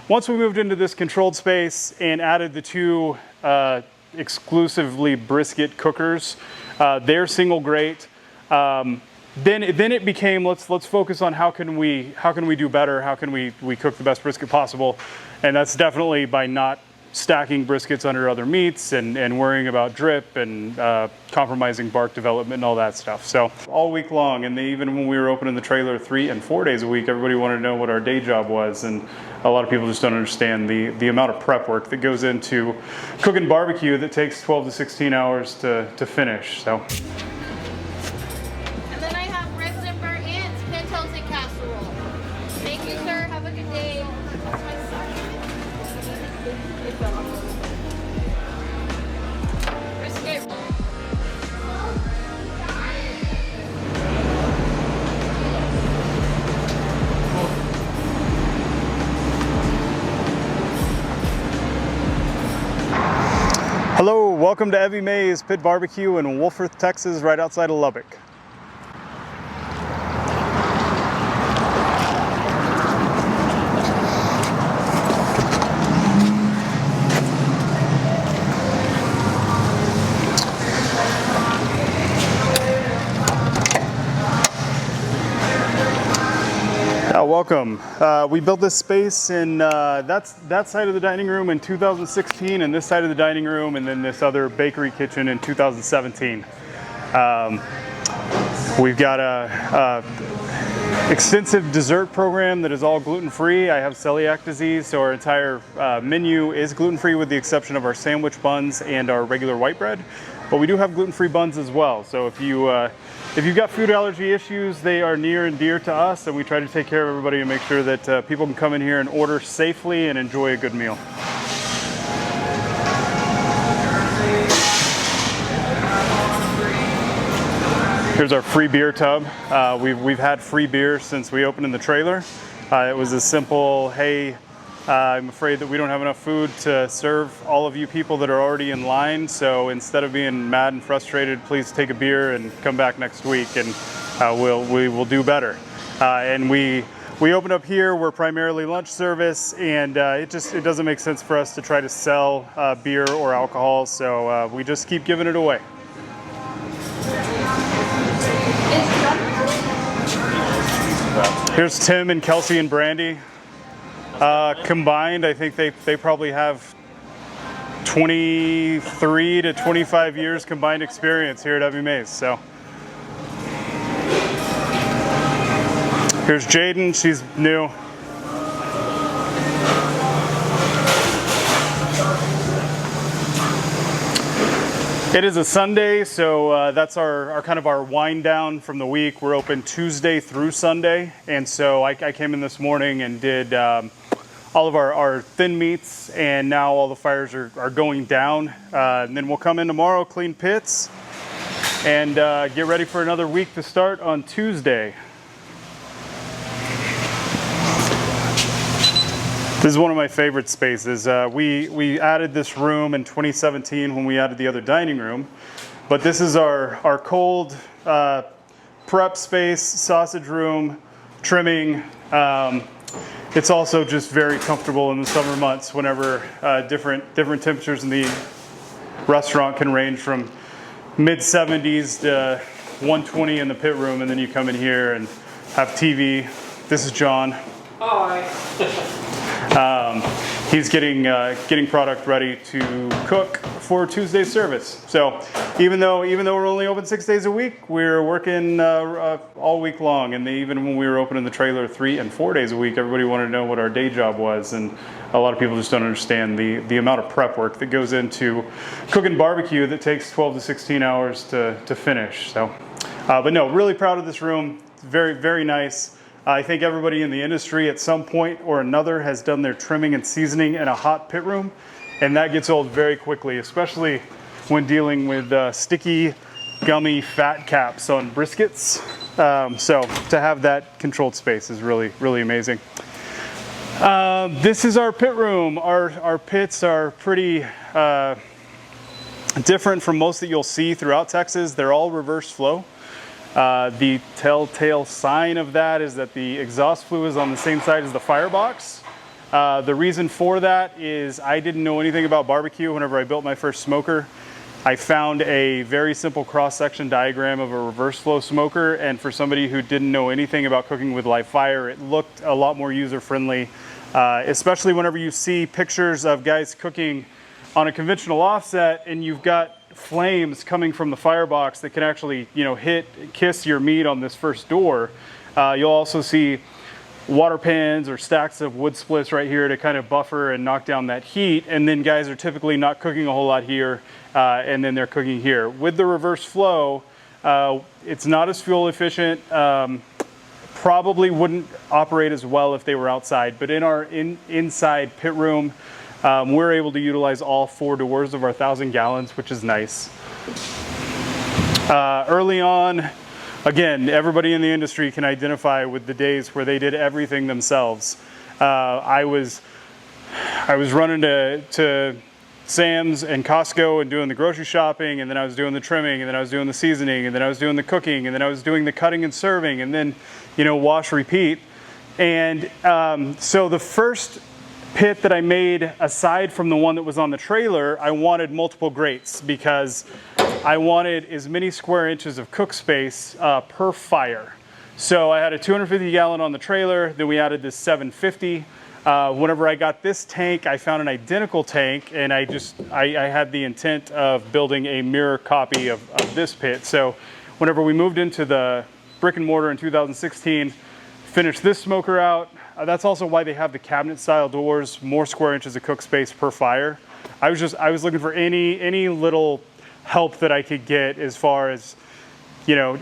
once we moved into this controlled space and added the two exclusively brisket cookers, they're single grate. Then it became let's focus on how can we do better, how can we cook the best brisket possible, and that's definitely by not stacking briskets under other meats and worrying about drip and compromising bark development and all that stuff. So all week long, and even when we were opening the trailer 3 and 4 days a week, everybody wanted to know what our day job was, and a lot of people just don't understand the amount of prep work that goes into cooking barbecue that takes 12 to 16 hours to finish. So. And then I have ribs and burnt ends, pintos and casserole. Thank you, sir. Have a good day. Brisket. Hello, welcome to Evie Mae's Pit Barbecue in Wolfforth, Texas, right outside of Lubbock. Welcome. We built this space in that side of the dining room in 2016, and this side of the dining room, and then this other bakery kitchen in 2017. We've got a extensive dessert program that is all gluten-free. I have celiac disease, so our entire menu is gluten-free with the exception of our sandwich buns and our regular white bread. But we do have gluten-free buns as well. So if you've got food allergy issues, they are near and dear to us, and we try to take care of everybody and make sure that people can come in here and order safely and enjoy a good meal. Here's our free beer tub. We've had free beer since we opened in the trailer. It was a simple, hey, I'm afraid that we don't have enough food to serve all of you people that are already in line, so instead of being mad and frustrated, please take a beer and come back next week, and we will do better. And we opened up here. We're primarily lunch service, and it doesn't make sense for us to try to sell beer or alcohol, so we just keep giving it away. Here's Tim and Kelsey and Brandy. Combined, I think they probably have 23 to 25 years combined experience here at Evie Mae's. So here's Jaden, she's new. It is a Sunday, so that's our kind of our wind down from the week. We're open Tuesday through Sunday, and so I came in this morning and did all of our thin meats, and now all the fires are going down. And then we'll come in tomorrow, clean pits, and get ready for another week to start on Tuesday. This is one of my favorite spaces. We added this room in 2017 when we added the other dining room, but this is our cold prep space, sausage room, trimming. It's also just very comfortable in the summer months whenever different temperatures in the restaurant can range from mid-70s to 120 in the pit room, and then you come in here and have TV. This is John. Hi. He's getting product ready to cook for Tuesday's service. So even though we're only open 6 days a week, we're working all week long. And even when we were opening the trailer 3 and 4 days a week, everybody wanted to know what our day job was, and a lot of people just don't understand the amount of prep work that goes into cooking barbecue that takes 12 to 16 hours to finish. So, but no, really proud of this room. Very, very nice. I think everybody in the industry at some point or another has done their trimming and seasoning in a hot pit room, and that gets old very quickly, especially when dealing with sticky, gummy fat caps on briskets. So to have that controlled space is really, really amazing. This is our pit room. Our pits are pretty different from most that you'll see throughout Texas. They're all reverse flow. The telltale sign of that is that the exhaust flue is on the same side as the firebox. The reason for that is I didn't know anything about barbecue whenever I built my first smoker. I found a very simple cross-section diagram of a reverse flow smoker, and for somebody who didn't know anything about cooking with live fire, it looked a lot more user-friendly, especially whenever you see pictures of guys cooking on a conventional offset and you've got flames coming from the firebox that can actually, you know, kiss your meat on this first door. You'll also see water pans or stacks of wood splits right here to kind of buffer and knock down that heat. And then guys are typically not cooking a whole lot here, and then they're cooking here. With the reverse flow, it's not as fuel efficient. Probably wouldn't operate as well if they were outside, but in our inside pit room, we're able to utilize all 4 doors of our 1,000 gallons, which is nice. Early on, again, everybody in the industry can identify with the days where they did everything themselves. I was running to Sam's and Costco and doing the grocery shopping, and then I was doing the trimming, and then I was doing the seasoning, and then I was doing the cooking, and then I was doing the cutting and serving, and then, you know, wash, repeat. And so the first pit that I made, aside from the one that was on the trailer, I wanted multiple grates because I wanted as many square inches of cook space per fire. So I had a 250 gallon on the trailer, then we added this 750. Whenever I got this tank, I found an identical tank, and I had the intent of building a mirror copy of this pit. So whenever we moved into the brick and mortar in 2016, finished this smoker out. That's also why they have the cabinet style doors, more square inches of cook space per fire. I was looking for any little help that I could get as far as, you know,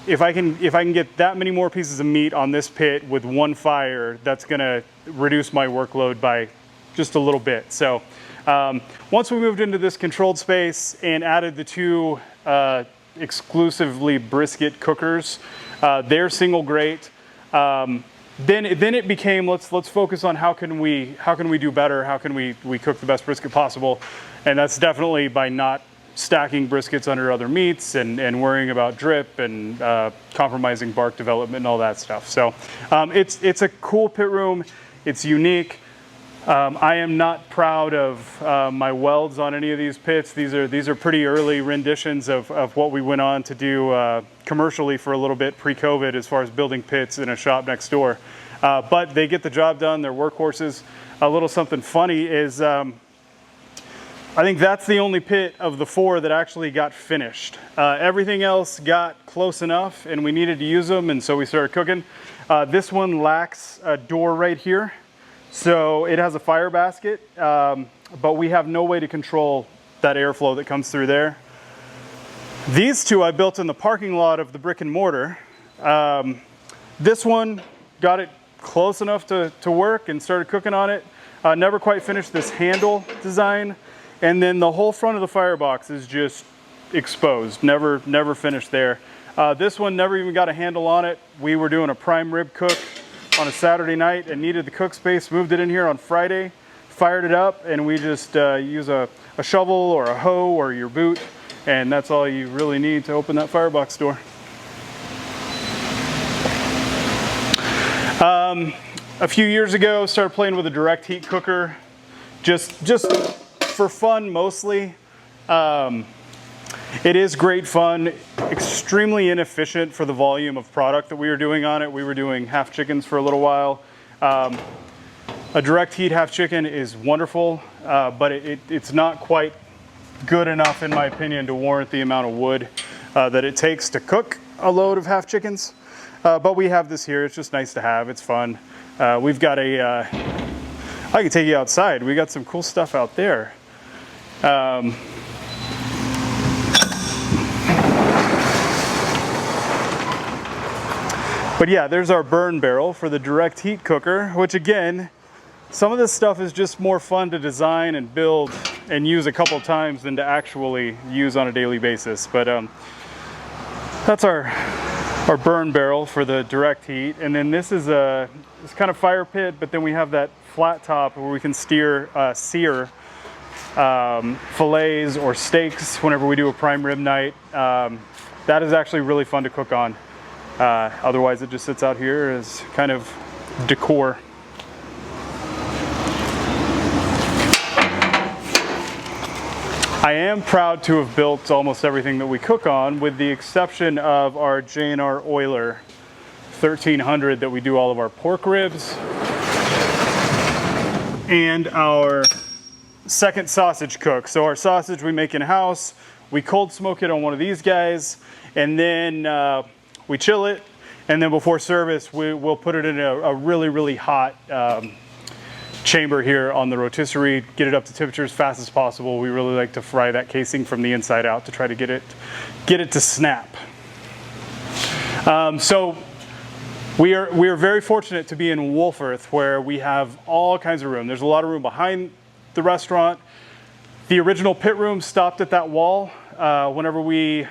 if I can get that many more pieces of meat on this pit with one fire, that's gonna reduce my workload by just a little bit. So once we moved into this controlled space and added the 2 exclusively brisket cookers, they're single grate. Then it became let's focus on how can we do better, how can we cook the best brisket possible, and that's definitely by not stacking briskets under other meats and worrying about drip and compromising bark development and all that stuff. So it's a cool pit room. It's unique. I am not proud of my welds on any of these pits. These are pretty early renditions of what we went on to do commercially for a little bit pre-COVID as far as building pits in a shop next door. But they get the job done. They're workhorses. A little something funny is I think that's the only pit of the 4 that actually got finished. Everything else got close enough and we needed to use them, and so we started cooking. This one lacks a door right here. So it has a fire basket, but we have no way to control that airflow that comes through there. These 2 I built in the parking lot of the brick and mortar. This one got it close enough to work and started cooking on it. Never quite finished this handle design. And then the whole front of the firebox is just exposed, never finished there. This one never even got a handle on it. We were doing a prime rib cook on a Saturday night and needed the cook space, moved it in here on Friday, fired it up, and we just use a shovel or a hoe or your boot, and that's all you really need to open that firebox door. A few years ago, started playing with a direct heat cooker, just for fun mostly. It is great fun, extremely inefficient for the volume of product that we were doing on it. We were doing half chickens for a little while. A direct heat half chicken is wonderful, but it's not quite good enough, in my opinion, to warrant the amount of wood that it takes to cook a load of half chickens. But we have this here. It's just nice to have. It's fun. We've got I can take you outside. We got some cool stuff out there. But yeah, there's our burn barrel for the direct heat cooker, which again, some of this stuff is just more fun to design and build and use a couple times than to actually use on a daily basis. But that's our burn barrel for the direct heat. And then this is this kind of fire pit, but then we have that flat top where we can sear fillets or steaks whenever we do a prime rib night. That is actually really fun to cook on. Otherwise it just sits out here as kind of decor. I am proud to have built almost everything that we cook on, with the exception of our J&R Oiler 1300 that we do all of our pork ribs, and our second sausage cook. So our sausage we make in-house, we cold smoke it on one of these guys, and then we chill it, and then before service we'll put it in a really, really hot chamber here on the rotisserie, get it up to temperature as fast as possible. We really like to fry that casing from the inside out to try to get it to snap. So we are very fortunate to be in Wolfforth, where we have all kinds of room. There's a lot of room behind the restaurant. The original pit room stopped at that wall. Whenever we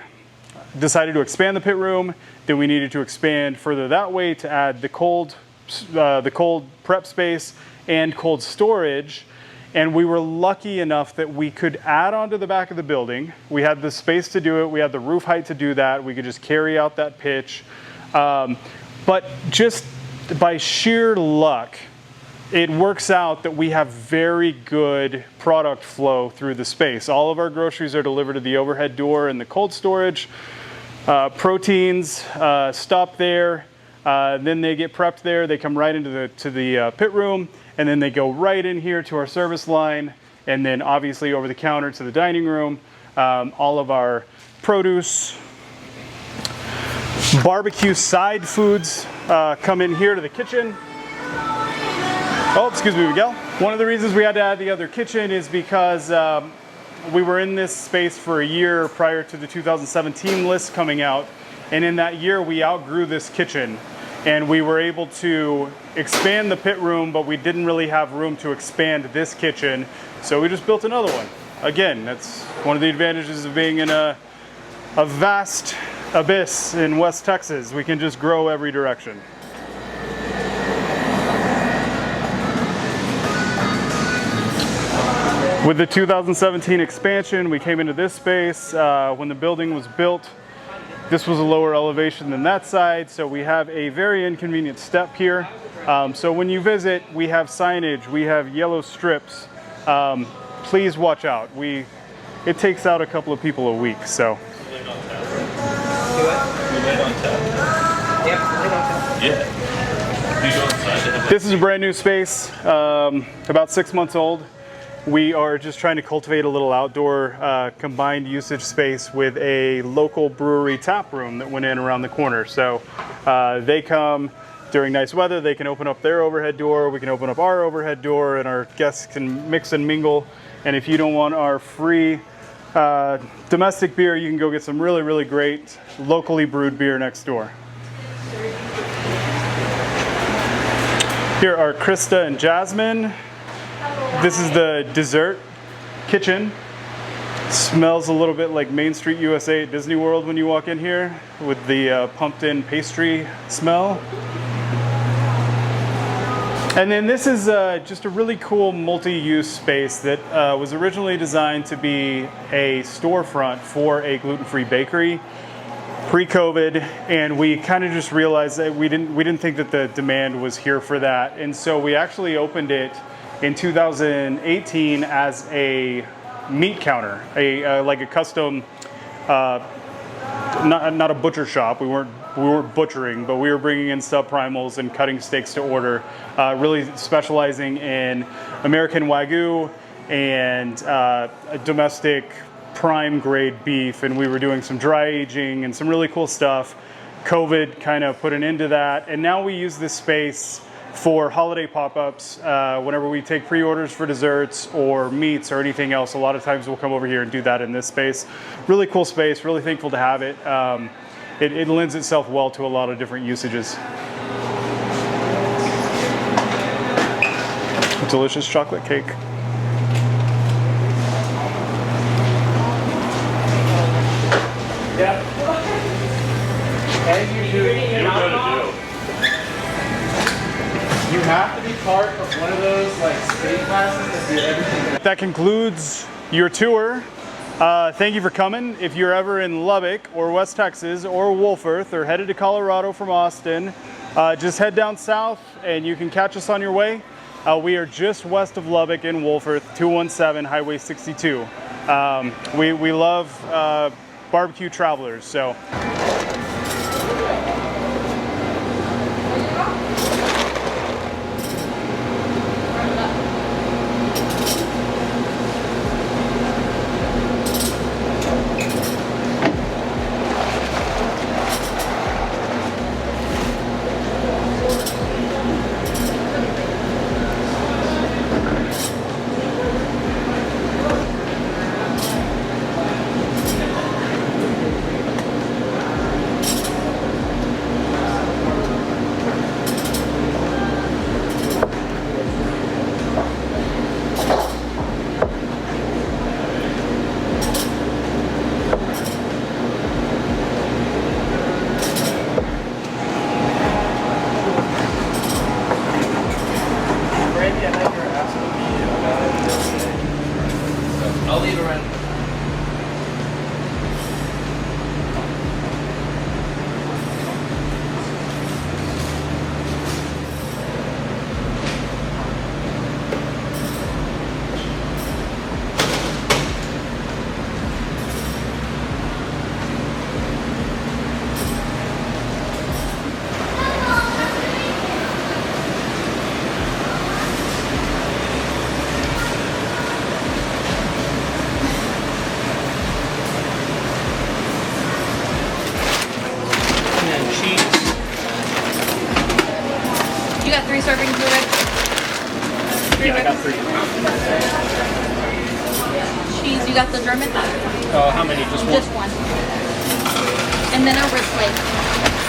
decided to expand the pit room, then we needed to expand further that way to add the cold prep space and cold storage. And we were lucky enough that we could add onto the back of the building. We had the space to do it. We had the roof height to do that. We could just carry out that pitch. But just by sheer luck, it works out that we have very good product flow through the space. All of our groceries are delivered to the overhead door in the cold storage. Proteins stop there. Then they get prepped there. They come right into the pit room, and then they go right in here to our service line, and then obviously over the counter to the dining room. All of our produce, barbecue side foods come in here to the kitchen. Oh, excuse me, Miguel. One of the reasons we had to add the other kitchen is because we were in this space for a year prior to the 2017 list coming out, and in that year we outgrew this kitchen, and we were able to expand the pit room, but we didn't really have room to expand this kitchen, so we just built another one. Again, that's one of the advantages of being in a vast abyss in West Texas. We can just grow every direction. With the 2017 expansion, we came into this space. When the building was built, this was a lower elevation than that side, so we have a very inconvenient step here. So when you visit, we have signage, we have yellow strips. Please watch out. It takes out a couple of people a week, so. This is a brand new space, about 6 months old. We are just trying to cultivate a little outdoor combined usage space with a local brewery tap room that went in around the corner. So they come during nice weather, they can open up their overhead door, we can open up our overhead door, and our guests can mix and mingle. And if you don't want our free domestic beer, you can go get some really, really great locally brewed beer next door. Here are Krista and Jasmine. This is the dessert kitchen. Smells a little bit like Main Street USA at Disney World when you walk in here, with the pumped-in pastry smell. And then this is just a really cool multi-use space that was originally designed to be a storefront for a gluten-free bakery pre-COVID, and we kind of just realized that we didn't think that the demand was here for that, and so we actually opened it in 2018 as a meat counter, like a custom, not a butcher shop. We weren't butchering, but we were bringing in subprimals and cutting steaks to order, really specializing in American Wagyu and domestic prime grade beef, and we were doing some dry aging and some really cool stuff. COVID kind of put an end to that, and now we use this space for holiday pop-ups. Whenever we take pre-orders for desserts or meats or anything else, a lot of times we'll come over here and do that in this space. Really cool space, really thankful to have it. It lends itself well to a lot of different usages. Delicious chocolate cake. Yeah. And you have to be part of one of those like state classes that do everything. That concludes your tour. Thank you for coming. If you're ever in Lubbock or West Texas or Wolfforth or headed to Colorado from Austin, just head down south and you can catch us on your way. We are just west of Lubbock in Wolfforth, 217 Highway 62. We love barbecue travelers, so. I'll leave it right. You got 3 servings of it? Yeah, I got 3. Cheese, you got the German? How many? Just one? Just one. And then over plate.